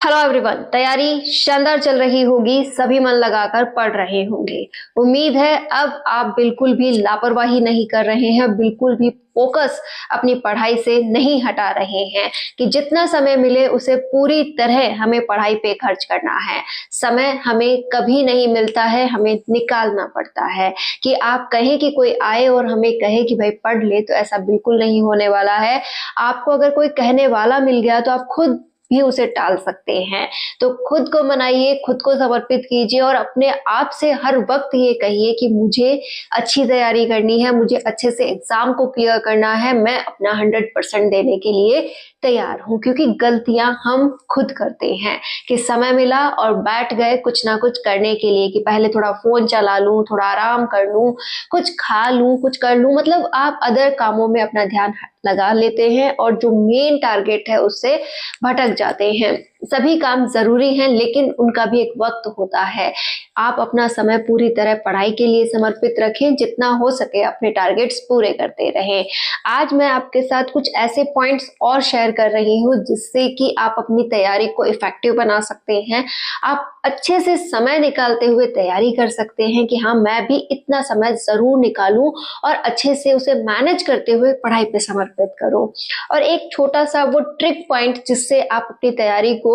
Hello everyone. तैयारी शानदार चल रही होगी, सभी मन लगाकर पढ़ रहे होंगे। उम्मीद है अब आप बिल्कुल भी लापरवाही नहीं कर रहे हैं, बिल्कुल भी फोकस अपनी पढ़ाई से नहीं हटा रहे हैं कि जितना समय मिले उसे पूरी तरह हमें पढ़ाई पे खर्च करना है। समय हमें कभी नहीं मिलता है, हमें निकालना पड़ता है। कि आप कहें कि कोई आए और हमें कहे कि भाई पढ़ ले, तो ऐसा बिल्कुल नहीं होने वाला है। आपको अगर कोई कहने वाला मिल गया तो आप खुद भी उसे टाल सकते हैं। तो खुद को मनाइए, खुद को समर्पित कीजिए और अपने आप से हर वक्त ये कहिए कि मुझे अच्छी तैयारी करनी है, मुझे अच्छे से एग्जाम को क्लियर करना है, मैं अपना 100% देने के लिए तैयार हूं। क्योंकि गलतियां हम खुद करते हैं कि समय मिला और बैठ गए कुछ ना कुछ करने के लिए कि पहले थोड़ा फोन चला लूं, थोड़ा आराम कर लूं, कुछ खा लूं, कुछ कर लूं। मतलब आप अदर कामों में अपना ध्यान लगा लेते हैं और जो मेन टारगेट है उससे भटक जाते हैं। सभी काम जरूरी हैं, लेकिन उनका भी एक वक्त होता है। आप अपना समय पूरी तरह पढ़ाई के लिए समर्पित रखें, जितना हो सके अपने टारगेट्स पूरे करते रहें। आज मैं आपके साथ कुछ ऐसे पॉइंट्स और शेयर कर रही हूँ जिससे कि आप अपनी तैयारी को इफेक्टिव बना सकते हैं। आप अच्छे से समय निकालते हुए तैयारी कर सकते हैं कि हाँ, मैं भी इतना समय जरूर निकालूं और अच्छे से उसे मैनेज करते हुए पढ़ाई पे समर्पित करूं। और एक छोटा सा वो ट्रिक पॉइंट जिससे आप अपनी तैयारी को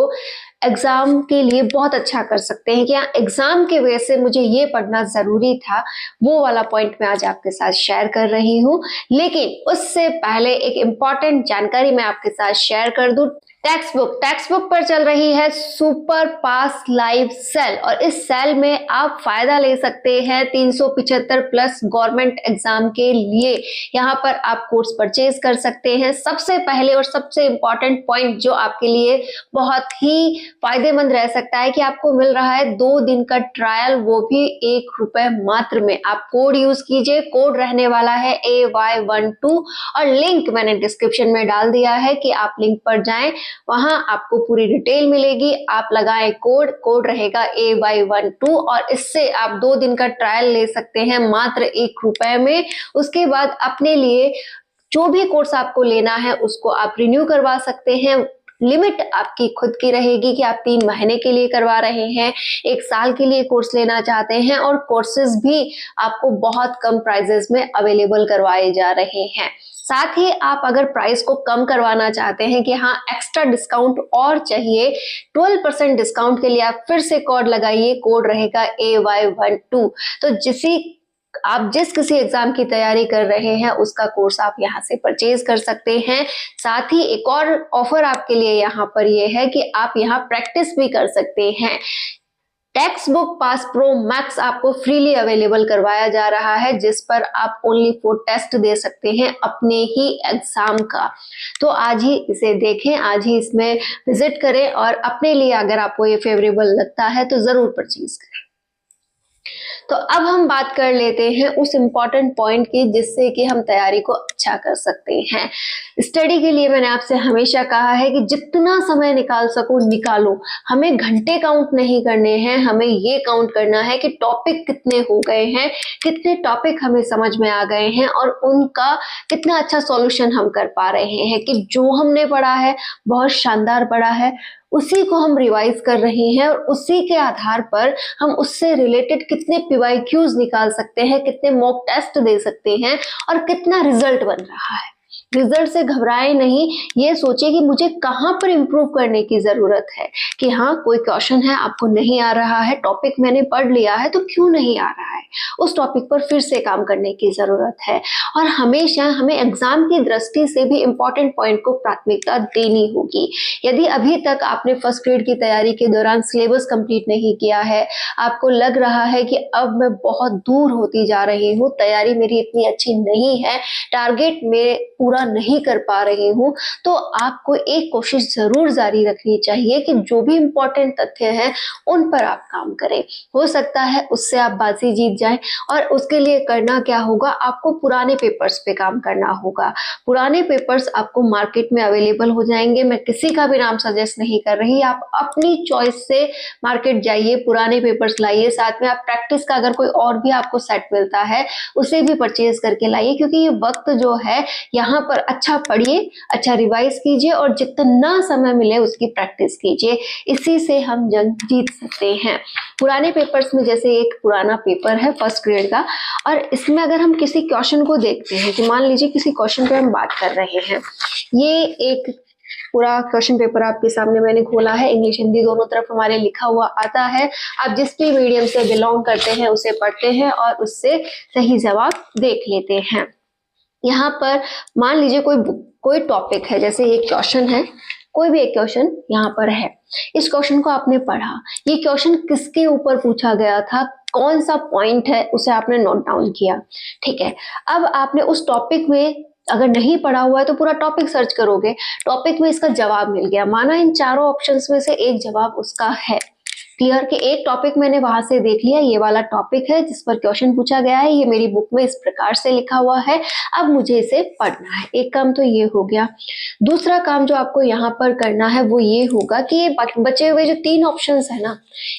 एग्जाम के लिए बहुत अच्छा कर सकते हैं कि हाँ, एग्जाम के वजह से मुझे ये पढ़ना जरूरी था, वो वाला पॉइंट मैं आज आपके साथ शेयर कर रही हूँ। लेकिन उससे पहले एक इंपॉर्टेंट जानकारी मैं आपके साथ शेयर कर दूं। टेक्स्ट बुक पर चल रही है सुपर पास लाइव सेल और इस सेल में आप फायदा ले सकते हैं 375 प्लस गवर्नमेंट एग्जाम के लिए। यहाँ पर आप कोर्स परचेज कर सकते हैं। सबसे पहले और सबसे इंपॉर्टेंट पॉइंट जो आपके लिए बहुत ही फायदेमंद रह सकता है कि आपको मिल रहा है 2 दिन का ट्रायल, वो भी ₹1 मात्र में। आप कोड यूज कीजिए, कोड रहने वाला है AY12 और लिंक मैंने डिस्क्रिप्शन में डाल दिया है कि आप लिंक पर जाएं, वहां आपको पूरी डिटेल मिलेगी। आप लगाएं कोड, कोड रहेगा AY12 और इससे आप 2 दिन का ट्रायल ले सकते हैं मात्र ₹1 में। उसके बाद अपने लिए जो भी कोर्स आपको लेना है उसको आप रिन्यू करवा सकते हैं। लिमिट आपकी खुद की रहेगी कि आप 3 महीने के लिए करवा रहे हैं, 1 साल के लिए कोर्स लेना चाहते हैं, और कोर्सेज भी आपको बहुत कम प्राइजेस में अवेलेबल करवाए जा रहे हैं। साथ ही आप अगर प्राइस को कम करवाना चाहते हैं कि हाँ, एक्स्ट्रा डिस्काउंट और चाहिए, 12% डिस्काउंट के लिए आप फिर से कोड लगाइए, कोड रहेगा AY12। तो आप जिस किसी एग्जाम की तैयारी कर रहे हैं उसका कोर्स आप यहाँ से परचेज कर सकते हैं। साथ ही एक और ऑफर आपके लिए यहाँ पर ये है कि आप यहाँ प्रैक्टिस भी कर सकते हैं। Text book pass pro max आपको फ्रीली अवेलेबल करवाया जा रहा है, जिस पर आप ओनली 4 टेस्ट दे सकते हैं अपने ही एग्जाम का। तो आज ही इसे देखें, आज ही इसमें विजिट करें और अपने लिए अगर आपको ये फेवरेबल लगता है तो जरूर परचेज करें। तो अब हम बात कर लेते हैं उस इम्पॉर्टेंट पॉइंट की जिससे कि हम तैयारी को अच्छा कर सकते हैं। स्टडी के लिए मैंने आपसे हमेशा कहा है कि जितना समय निकाल सको निकालो। हमें घंटे काउंट नहीं करने हैं, हमें ये काउंट करना है कि टॉपिक कितने हो गए हैं, कितने टॉपिक हमें समझ में आ गए हैं और उनका कितना अच्छा सॉल्यूशन हम कर पा रहे हैं। कि जो हमने पढ़ा है बहुत शानदार पढ़ा है, उसी को हम रिवाइज कर रहे हैं और उसी के आधार पर हम उससे रिलेटेड कितने PYQs निकाल सकते हैं, कितने मॉक टेस्ट दे सकते हैं और कितना रिजल्ट बन रहा है। रिजल्ट से घबराए नहीं, ये सोचिए कि मुझे कहां पर इंप्रूव करने की जरूरत है। कि हाँ, कोई क्वेश्चन है आपको नहीं आ रहा है, टॉपिक मैंने पढ़ लिया है तो क्यों नहीं आ रहा है, उस टॉपिक पर फिर से काम करने की जरूरत है। और हमेशा हमें एग्जाम की दृष्टि से भी इंपॉर्टेंट पॉइंट को प्राथमिकता देनी होगी। यदि अभी तक आपने फर्स्ट ग्रेड की तैयारी के दौरान सिलेबस कंप्लीट नहीं किया है, आपको लग रहा है कि अब मैं बहुत दूर होती जा रही हूँ, तैयारी मेरी इतनी अच्छी नहीं है, टारगेट में पूरा नहीं कर पा रही हूँ, तो आपको एक कोशिश जरूर जारी रखनी चाहिए कि जो भी इंपॉर्टेंट तथ्य हैं उन पर आप काम करें। हो सकता है उससे आप बाजी जीत जाएं। और उसके लिए करना क्या होगा, आपको पुराने पेपर्स पे काम करना होगा। पुराने पेपर्स आपको मार्केट में अवेलेबल हो जाएंगे। मैं किसी का भी नाम सजेस्ट नहीं कर रही, आप अपनी चॉइस से मार्केट जाइए, पुराने पेपर्स लाइए। साथ में आप प्रैक्टिस का अगर कोई और भी आपको सेट मिलता है उसे भी परचेज करके लाइए, क्योंकि ये वक्त जो है यहाँ पर अच्छा पढ़िए, अच्छा रिवाइज कीजिए और जितना समय मिले उसकी प्रैक्टिस कीजिए। इसी से हम जंग जीत सकते हैं। पुराने पेपर्स में जैसे एक पुराना पेपर है फर्स्ट ग्रेड का, और इसमें अगर हम किसी क्वेश्चन को देखते हैं कि मान लीजिए किसी क्वेश्चन पे हम बात कर रहे हैं, ये एक पूरा क्वेश्चन पेपर आपके सामने मैंने खोला है, इंग्लिश हिंदी दोनों तरफ हमारे लिखा हुआ आता है। आप जिस भी मीडियम से बिलोंग करते हैं उसे पढ़ते हैं और उससे सही जवाब देख लेते हैं। यहाँ पर मान लीजिए कोई टॉपिक है, जैसे एक क्वेश्चन है, कोई भी एक क्वेश्चन यहाँ पर है, इस क्वेश्चन को आपने पढ़ा, ये क्वेश्चन किसके ऊपर पूछा गया था, कौन सा पॉइंट है, उसे आपने नोट डाउन किया, ठीक है। अब आपने उस टॉपिक में अगर नहीं पढ़ा हुआ है तो पूरा टॉपिक सर्च करोगे, टॉपिक में इसका जवाब मिल गया, माना इन चारों ऑप्शंस में से एक जवाब उसका है। क्लियर कि एक टॉपिक मैंने वहां से देख लिया, ये वाला टॉपिक है जिस पर क्वेश्चन पूछा गया है, ये मेरी बुक में इस प्रकार से लिखा हुआ है, अब मुझे इसे पढ़ना है। एक काम तो ये हो गया। दूसरा काम जो आपको यहाँ पर करना है वो ये होगा कि ये बचे हुए जो 3 ऑप्शंस है ना,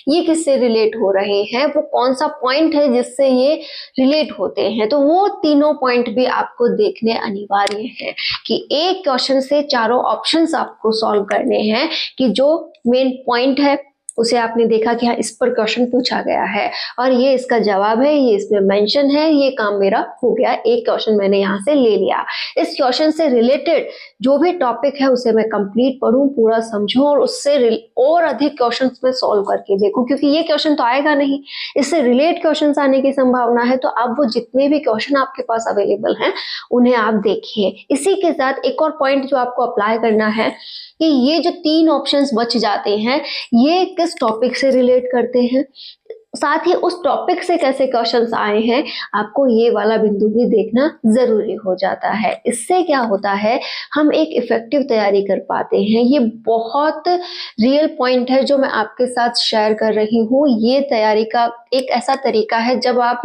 ये किससे रिलेट हो रहे हैं, वो कौन सा पॉइंट है जिससे ये रिलेट होते हैं, तो वो तीनों पॉइंट भी आपको देखने अनिवार्य है कि एक क्वेश्चन से चारों ऑप्शंस आपको सॉल्व करने हैं कि जो मेन पॉइंट है उसे आपने देखा कि हाँ इस पर क्वेश्चन पूछा गया है और ये इसका जवाब है, ये इसमें मेंशन है, ये काम मेरा हो गया, एक क्वेश्चन मैंने यहाँ से ले लिया। इस क्वेश्चन से रिलेटेड जो भी टॉपिक है उसे मैं कंप्लीट पढूं, पूरा समझूं और उससे और अधिक क्वेश्चंस में सॉल्व करके देखूं, क्योंकि ये क्वेश्चन तो आएगा नहीं, इससे रिलेट क्वेश्चन आने की संभावना है। तो अब वो जितने भी क्वेश्चन आपके पास अवेलेबल हैं उन्हें आप देखिए। इसी के साथ एक और पॉइंट जो आपको अप्लाई करना है कि ये जो 3 ऑप्शंस बच जाते हैं ये किस टॉपिक से रिलेट करते हैं, साथ ही उस टॉपिक से कैसे क्वेश्चंस आए हैं, आपको ये वाला बिंदु भी देखना जरूरी हो जाता है। इससे क्या होता है, हम एक इफेक्टिव तैयारी कर पाते हैं। ये बहुत रियल पॉइंट है जो मैं आपके साथ शेयर कर रही हूँ। ये तैयारी का एक ऐसा तरीका है जब आप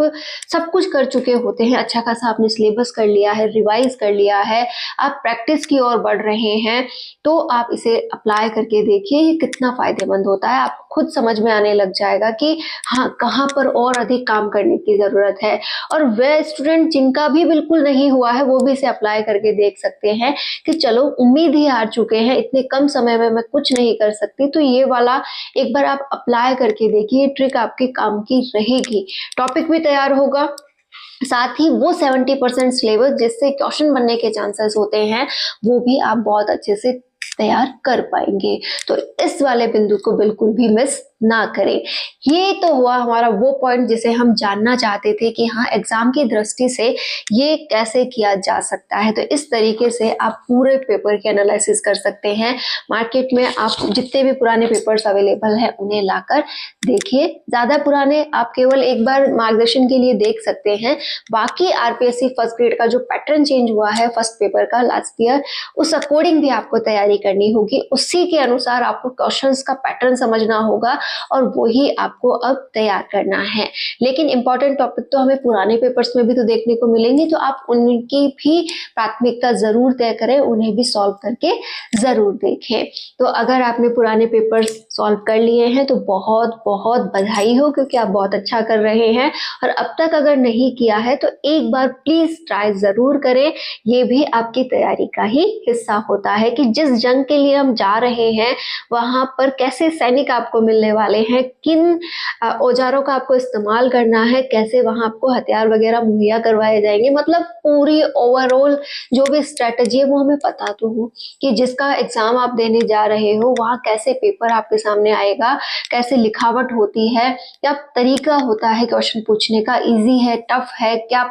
सब कुछ कर चुके होते हैं, अच्छा खासा आपने सिलेबस कर लिया है, रिवाइज कर लिया है, आप प्रैक्टिस की ओर बढ़ रहे हैं, तो आप इसे अप्लाई करके देखिए ये कितना फायदेमंद होता है। आपको खुद समझ में आने लग जाएगा कि हाँ कहाँ पर और अधिक काम करने की जरूरत है। और वे स्टूडेंट जिनका भी बिल्कुल नहीं हुआ है वो भी इसे अप्लाई करके देख सकते हैं कि चलो उम्मीद ही हार चुके हैं, इतने कम समय में मैं कुछ नहीं कर सकती, तो ये वाला एक बार आप अप्लाई करके देखिए, ट्रिक आपके काम की रहेगी। टॉपिक भी तैयार होगा, साथ ही वो 70% सिलेबस जिससे क्वेश्चन बनने के चांसेस होते हैं वो भी आप बहुत अच्छे से तैयार कर पाएंगे। तो इस वाले बिंदु को बिल्कुल भी मिस ना करें। ये तो हुआ हमारा वो पॉइंट जिसे हम जानना चाहते थे कि हाँ एग्जाम की दृष्टि से ये कैसे किया जा सकता है। तो इस तरीके से आप पूरे पेपर की एनालिसिस कर सकते हैं। मार्केट में आप जितने भी पुराने पेपर्स अवेलेबल हैं उन्हें लाकर देखिए। ज्यादा पुराने आप केवल एक बार मार्गदर्शन के लिए देख सकते हैं, बाकी आरपीएससी फर्स्ट ग्रेड का जो पैटर्न चेंज हुआ है फर्स्ट पेपर का लास्ट ईयर, उस अकॉर्डिंग भी आपको तैयारी करनी होगी। उसी के अनुसार आपको क्वेश्चंस का पैटर्न समझना होगा और वही आपको अब तैयार करना है। लेकिन इंपॉर्टेंट टॉपिक तो हमें पुराने पेपर्स में भी तो देखने को मिलेंगे, तो आप उनकी भी प्राथमिकता जरूर तय करें, उन्हें भी सॉल्व करके जरूर देखें। तो अगर आपने पुराने पेपर्स सॉल्व कर लिए हैं तो बहुत बहुत बधाई हो, क्योंकि आप बहुत अच्छा कर रहे हैं। और अब तक अगर नहीं किया है तो एक बार प्लीज ट्राई जरूर करें। ये भी आपकी तैयारी का ही हिस्सा होता है कि जिस जंग के लिए हम जा रहे हैं वहां पर कैसे सैनिक आपको मिलने वाले हैं, किन औजारों का आपको इस्तेमाल करना है, कैसे वहां आपको हथियार वगैरह मुहैया करवाए जाएंगे, मतलब पूरी ओवरऑल जो भी स्ट्रेटजी है वो हमें पता तो हो कि जिसका एग्जाम आप देने जा रहे हो वहां कैसे पेपर आपके सामने आएगा, कैसे लिखावट होती है, क्या तरीका होता है क्वेश्चन पूछने का, इजी है, टफ है, क्या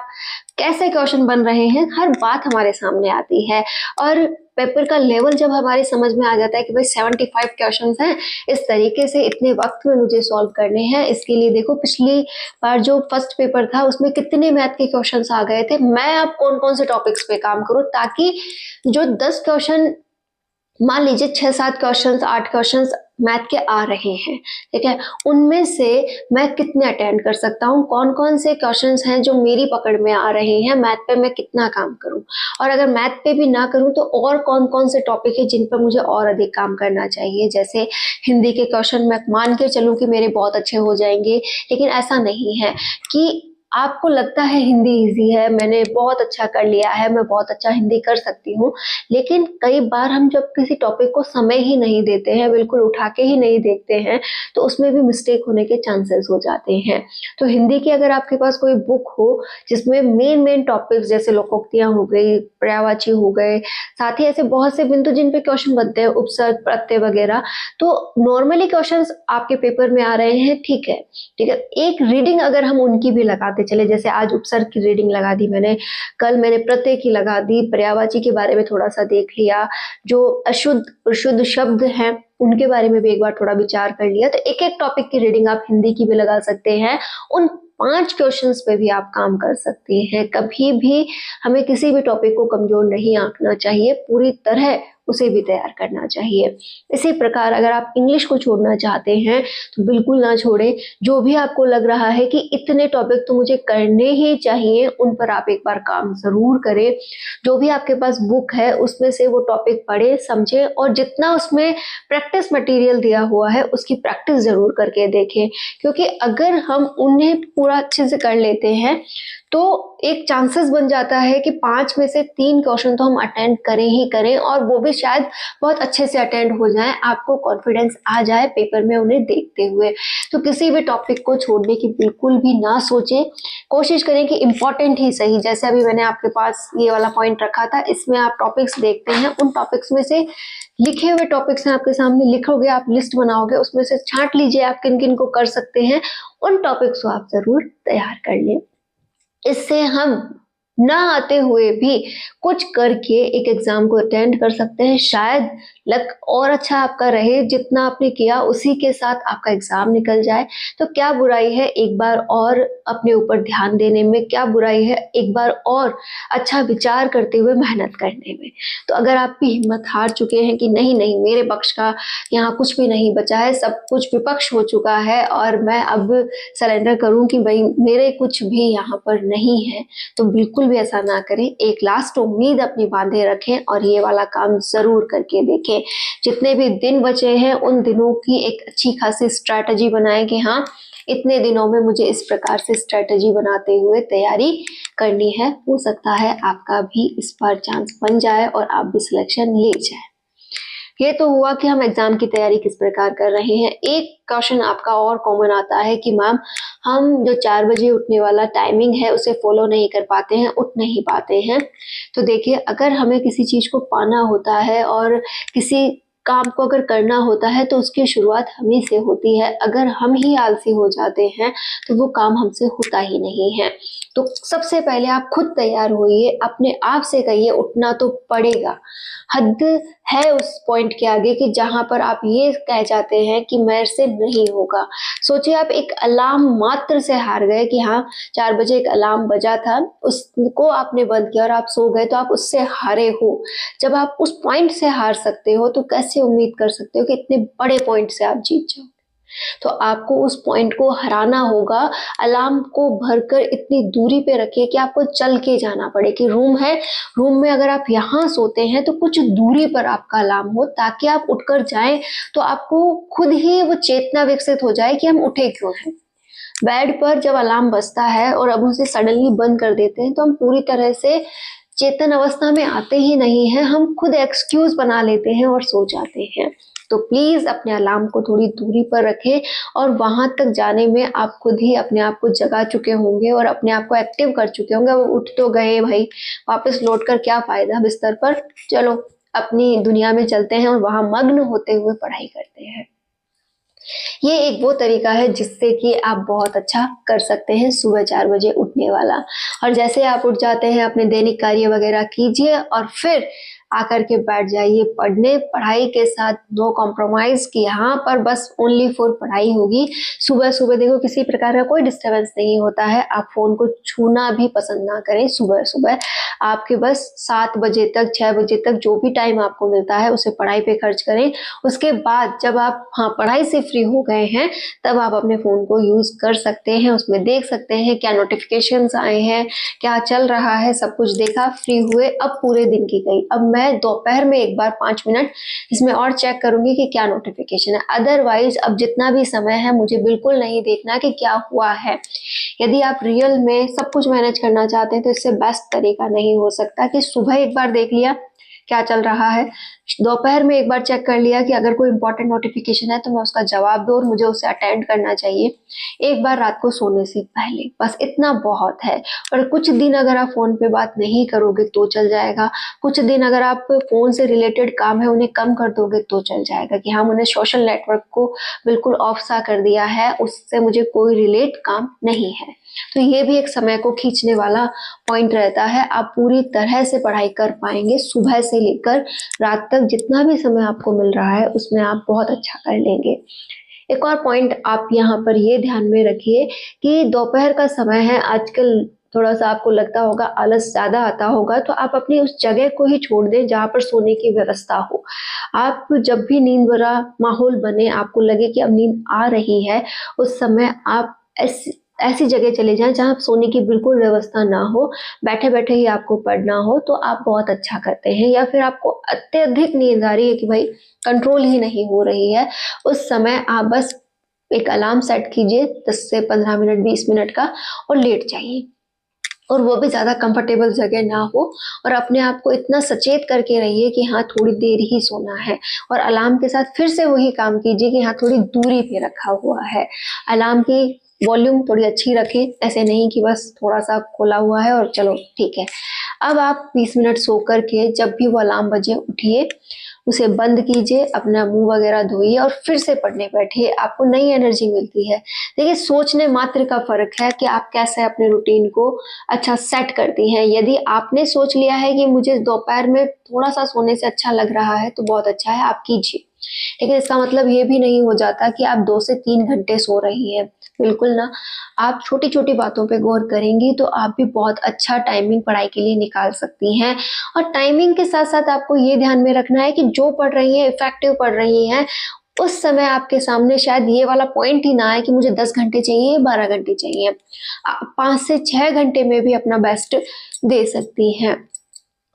कैसे क्वेश्चन बन रहे हैं, हर बात हमारे सामने आती है। और पेपर का लेवल जब हमारे समझ में आ जाता है कि भाई 75 क्वेश्चंस हैं, इस तरीके से इतने वक्त में मुझे सॉल्व करने हैं, इसके लिए देखो पिछली बार जो फर्स्ट पेपर था उसमें कितने मैथ के क्वेश्चंस आ गए थे, मैं अब कौन कौन से टॉपिक्स पे काम करूं, ताकि जो 10 क्वेश्चन, मान लीजिए 6-7 क्वेश्चंस 8 क्वेश्चंस मैथ के आ रहे हैं, ठीक है, उनमें से मैं कितने अटेंड कर सकता हूँ, कौन कौन से क्वेश्चंस हैं जो मेरी पकड़ में आ रहे हैं, मैथ पे मैं कितना काम करूँ, और अगर मैथ पे भी ना करूँ तो और कौन कौन से टॉपिक है जिन पर मुझे और अधिक काम करना चाहिए। जैसे हिंदी के क्वेश्चन मैं मान के चलूँ कि मेरे बहुत अच्छे हो जाएंगे, लेकिन ऐसा नहीं है कि आपको लगता है हिंदी इजी है, मैंने बहुत अच्छा कर लिया है, मैं बहुत अच्छा हिंदी कर सकती हूँ, लेकिन कई बार हम जब किसी टॉपिक को समय ही नहीं देते हैं, बिल्कुल उठा के ही नहीं देखते हैं, तो उसमें भी मिस्टेक होने के चांसेस हो जाते हैं। तो हिंदी की अगर आपके पास कोई बुक हो जिसमें मेन टॉपिक्स जैसे लोकोक्तियां हो गई, पर्यायवाची हो गए, साथ ही ऐसे बहुत से बिंदु जिन पे क्वेश्चन बनते हैं, उपसर्ग, प्रत्यय वगैरह, तो नॉर्मली क्वेश्चंस आपके पेपर में आ रहे हैं, ठीक है, ठीक है, एक रीडिंग अगर हम उनकी भी लगाते चले, जैसे आज उपसर्ग की रीडिंग लगा दी मैंने, कल मैंने प्रत्यय की लगा दी, पर्यायवाची के बारे में थोड़ा सा देख लिया, जो अशुद्ध और शुद्ध शब्द हैं उनके बारे में भी एक बार थोड़ा विचार कर लिया, तो एक एक टॉपिक की रीडिंग आप हिंदी की भी लगा सकते हैं। उन 5 क्वेश्चंस पे भी आप काम कर सकते हैं। कभी भी हमें किसी भी टॉपिक को कमजोर नहीं आंकना चाहिए, पूरी तरह उसे भी तैयार करना चाहिए। इसी प्रकार अगर आप इंग्लिश को छोड़ना चाहते हैं तो बिल्कुल ना छोड़ें। जो भी आपको लग रहा है कि इतने टॉपिक तो मुझे करने ही चाहिए, उन पर आप एक बार काम जरूर करें। जो भी आपके पास बुक है उसमें से वो टॉपिक पढ़े, समझे, और जितना उसमें प्रैक्टिस मटेरियल दिया हुआ है उसकी प्रैक्टिस जरूर करके देखें, क्योंकि अगर हम उन्हें पूरा अच्छे से कर लेते हैं तो एक चांसेस बन जाता है कि 5 में से 3 क्वेश्चन तो हम अटेंड करें ही करें, और वो भी शायद बहुत अच्छे से अटेंड हो जाए, आपको कॉन्फिडेंस आ जाए पेपर में उन्हें देखते हुए। तो किसी भी टॉपिक को छोड़ने की बिल्कुल भी ना सोचें, कोशिश करें कि इम्पोर्टेंट ही सही, जैसे अभी मैंने आपके पास ये वाला पॉइंट रखा था, इसमें आप टॉपिक्स देखते हैं, उन टॉपिक्स में से लिखे हुए टॉपिक्स हैं आपके सामने, लिखोगे आप, लिस्ट बनाओगे, उसमें से छांट लीजिए आप किन किन को कर सकते हैं, उन टॉपिक्स को आप जरूर तैयार कर लें। इससे हम ना आते हुए भी कुछ करके एक एग्जाम को अटेंड कर सकते हैं। शायद लक और अच्छा आपका रहे, जितना आपने किया उसी के साथ आपका एग्जाम निकल जाए, तो क्या बुराई है एक बार और अपने ऊपर ध्यान देने में, क्या बुराई है एक बार और अच्छा विचार करते हुए मेहनत करने में। तो अगर आप भी हिम्मत हार चुके हैं कि नहीं नहीं मेरे पक्ष का यहाँ कुछ भी नहीं बचा है, सब कुछ विपक्ष हो चुका है और मैं अब सरेंडर करूं कि भाई मेरे कुछ भी यहाँ पर नहीं है, तो बिल्कुल भी ऐसा ना करें। एक लास्ट उम्मीद अपनी बांधे रखें और ये वाला काम जरूर करके देखें। जितने भी दिन बचे हैं उन दिनों की एक अच्छी खासी स्ट्रैटेजी बनाएं कि हाँ इतने दिनों में मुझे इस प्रकार से स्ट्रैटेजी बनाते हुए तैयारी करनी है। हो सकता है आपका भी इस बार चांस बन जाए और आप भी सिलेक्शन ले जाए। ये तो हुआ कि हम एग्जाम की तैयारी किस प्रकार कर रहे हैं। एक क्वेश्चन आपका और कॉमन आता है कि मैम हम जो 4 बजे उठने वाला टाइमिंग है उसे फॉलो नहीं कर पाते हैं, उठ नहीं पाते हैं। तो देखिए, अगर हमें किसी चीज को पाना होता है और किसी काम को अगर करना होता है तो उसकी शुरुआत हम ही से होती है। अगर हम ही आलसी हो जाते हैं तो वो काम हमसे होता ही नहीं है। तो सबसे पहले आप खुद तैयार होइए, अपने आप से कहिए उठना तो पड़ेगा। हद है उस पॉइंट के आगे कि जहां पर आप ये कह जाते हैं कि मेरे से नहीं होगा। सोचिए आप एक अलार्म मात्र से हार गए कि हाँ 4 बजे एक अलार्म बजा था, उसको आपने बंद किया और आप सो गए, तो आप उससे हारे हो। जब आप उस पॉइंट से हार सकते हो तो कैसे उम्मीद कर सकते हो कि इतने बड़े पॉइंट से आप जीत जाओ। तो आपको उस पॉइंट को हराना होगा। अलार्म को भरकर इतनी दूरी पे रखिए कि आपको चल के जाना पड़े, कि रूम है, रूम में अगर आप यहाँ सोते हैं तो कुछ दूरी पर आपका अलार्म हो, ताकि आप उठकर जाएं तो आपको खुद ही वो चेतना विकसित हो जाए कि हम उठे क्यों हैं। बेड पर जब अलार्म बजता है और अब उसे सडनली बंद कर देते हैं तो हम पूरी तरह से चेतन अवस्था में आते ही नहीं है, हम खुद एक्सक्यूज बना लेते हैं और सो जाते हैं। तो प्लीज अपने अलार्म को थोड़ी दूरी पर रखें और वहां तक जाने में आप खुद ही अपने आप को जगा चुके होंगे और अपने आप को एक्टिव कर चुके होंगे। वो उठ तो गए भाई, वापस लौटकर क्या फायदा बिस्तर पर, चलो अपनी दुनिया में चलते हैं और वहां मग्न होते हुए पढ़ाई करते हैं। ये एक वो तरीका है जिससे कि आप बहुत अच्छा कर सकते हैं, सुबह 4 बजे उठने वाला। और जैसे आप उठ जाते हैं अपने दैनिक कार्य वगैरह कीजिए और फिर आकर के बैठ जाइए पढ़ने। पढ़ाई के साथ नो कॉम्प्रोमाइज, कि यहाँ पर बस ओनली फॉर पढ़ाई होगी। सुबह सुबह देखो किसी प्रकार का कोई डिस्टर्बेंस नहीं होता है, आप फोन को छूना भी पसंद ना करें। सुबह सुबह आपके बस 7 बजे तक 6 बजे तक जो भी टाइम आपको मिलता है उसे पढ़ाई पे खर्च करें। उसके बाद जब आप पढ़ाई से फ्री हो गए हैं तब आप अपने फोन को यूज कर सकते हैं, उसमें देख सकते हैं क्या नोटिफिकेशंस आए हैं, क्या चल रहा है, सब कुछ देखा, फ्री हुए, अब पूरे दिन की गई, अब मैं मैं दोपहर में एक बार 5 मिनट इसमें और चेक करूंगी कि क्या नोटिफिकेशन है। अदरवाइज अब जितना भी समय है मुझे बिल्कुल नहीं देखना कि क्या हुआ है। यदि आप रियल में सब कुछ मैनेज करना चाहते हैं तो इससे बेस्ट तरीका नहीं हो सकता कि सुबह एक बार देख लिया क्या चल रहा है, दोपहर में एक बार चेक कर लिया कि अगर कोई इंपॉर्टेंट नोटिफिकेशन है तो मैं उसका जवाब दूं और मुझे उसे अटेंड करना चाहिए एक बार रात को सोने से पहले, बस इतना बहुत है। और कुछ दिन अगर आप फोन पे बात नहीं करोगे तो चल जाएगा, कुछ दिन अगर आप फोन से रिलेटेड काम है उन्हें कम कर दोगे तो चल जाएगा कि हाँ मैंने सोशल नेटवर्क को बिल्कुल ऑफ सा कर दिया है, उससे मुझे कोई रिलेट काम नहीं है। तो ये भी एक समय को खींचने वाला पॉइंट रहता है। आप पूरी तरह से पढ़ाई कर पाएंगे, सुबह से लेकर रात तक जितना भी समय आपको मिल रहा है उसमें आप बहुत अच्छा कर लेंगे। एक और पॉइंट आप यहाँ पर ये ध्यान में रखिए कि दोपहर का समय है, आजकल थोड़ा सा आपको लगता होगा आलस ज्यादा आता होगा, तो आप अपनी उस जगह को ही छोड़ दें जहाँ पर सोने की व्यवस्था हो। आप जब भी नींद भरा माहौल बने, आपको लगे कि अब नींद आ रही है, उस समय आप ऐसी जगह चले जाएं जहां सोने की बिल्कुल व्यवस्था ना हो, बैठे बैठे ही आपको पढ़ना हो, तो आप बहुत अच्छा करते हैं। या फिर आपको अत्यधिक नींद आ रही है कि भाई कंट्रोल ही नहीं हो रही है, उस समय आप बस एक अलार्म सेट कीजिए 10 से 15 मिनट 20 मिनट का और लेट जाइए, और वो भी ज्यादा कंफर्टेबल जगह ना हो, और अपने आप को इतना सचेत करके रहिए कि हाँ थोड़ी देर ही सोना है, और अलार्म के साथ फिर से वही काम कीजिए कि हाँ थोड़ी दूरी पे रखा हुआ है। अलार्म की वॉल्यूम थोड़ी अच्छी रखें, ऐसे नहीं कि बस थोड़ा सा खोला हुआ है और चलो ठीक है। अब आप 20 मिनट सो करके जब भी वो अलार्म बजे उठिए, उसे बंद कीजिए, अपना मुंह वगैरह धोइए और फिर से पढ़ने बैठिए, आपको नई एनर्जी मिलती है। देखिए सोचने मात्र का फर्क है कि आप कैसे अपने रूटीन को अच्छा सेट करती हैं। यदि आपने सोच लिया है कि मुझे दोपहर में थोड़ा सा सोने से अच्छा लग रहा है तो बहुत अच्छा है, आप कीजिए, लेकिन इसका मतलब ये भी नहीं हो जाता कि आप 2 से 3 घंटे सो रही हैं, बिल्कुल ना। आप छोटी छोटी बातों पे गौर करेंगी तो आप भी बहुत अच्छा टाइमिंग पढ़ाई के लिए निकाल सकती हैं। और टाइमिंग के साथ साथ आपको ये ध्यान में रखना है कि जो पढ़ रही हैं इफेक्टिव पढ़ रही हैं, उस समय आपके सामने शायद ये वाला पॉइंट ही ना आए कि मुझे 10 घंटे चाहिए 12 घंटे चाहिए, 5 से 6 घंटे में भी अपना बेस्ट दे सकती हैं।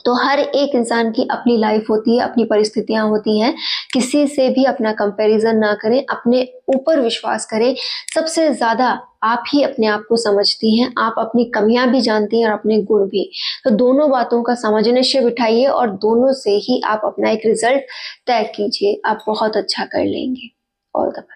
तो हर एक इंसान की अपनी लाइफ होती है, अपनी परिस्थितियां होती हैं, किसी से भी अपना कंपैरिजन ना करें, अपने ऊपर विश्वास करें। सबसे ज्यादा आप ही अपने आप को समझती हैं, आप अपनी कमियां भी जानती हैं और अपने गुण भी। तो दोनों बातों का सामंजस्य बिठाइए और दोनों से ही आप अपना एक रिजल्ट तय कीजिए, आप बहुत अच्छा कर लेंगे। All the best.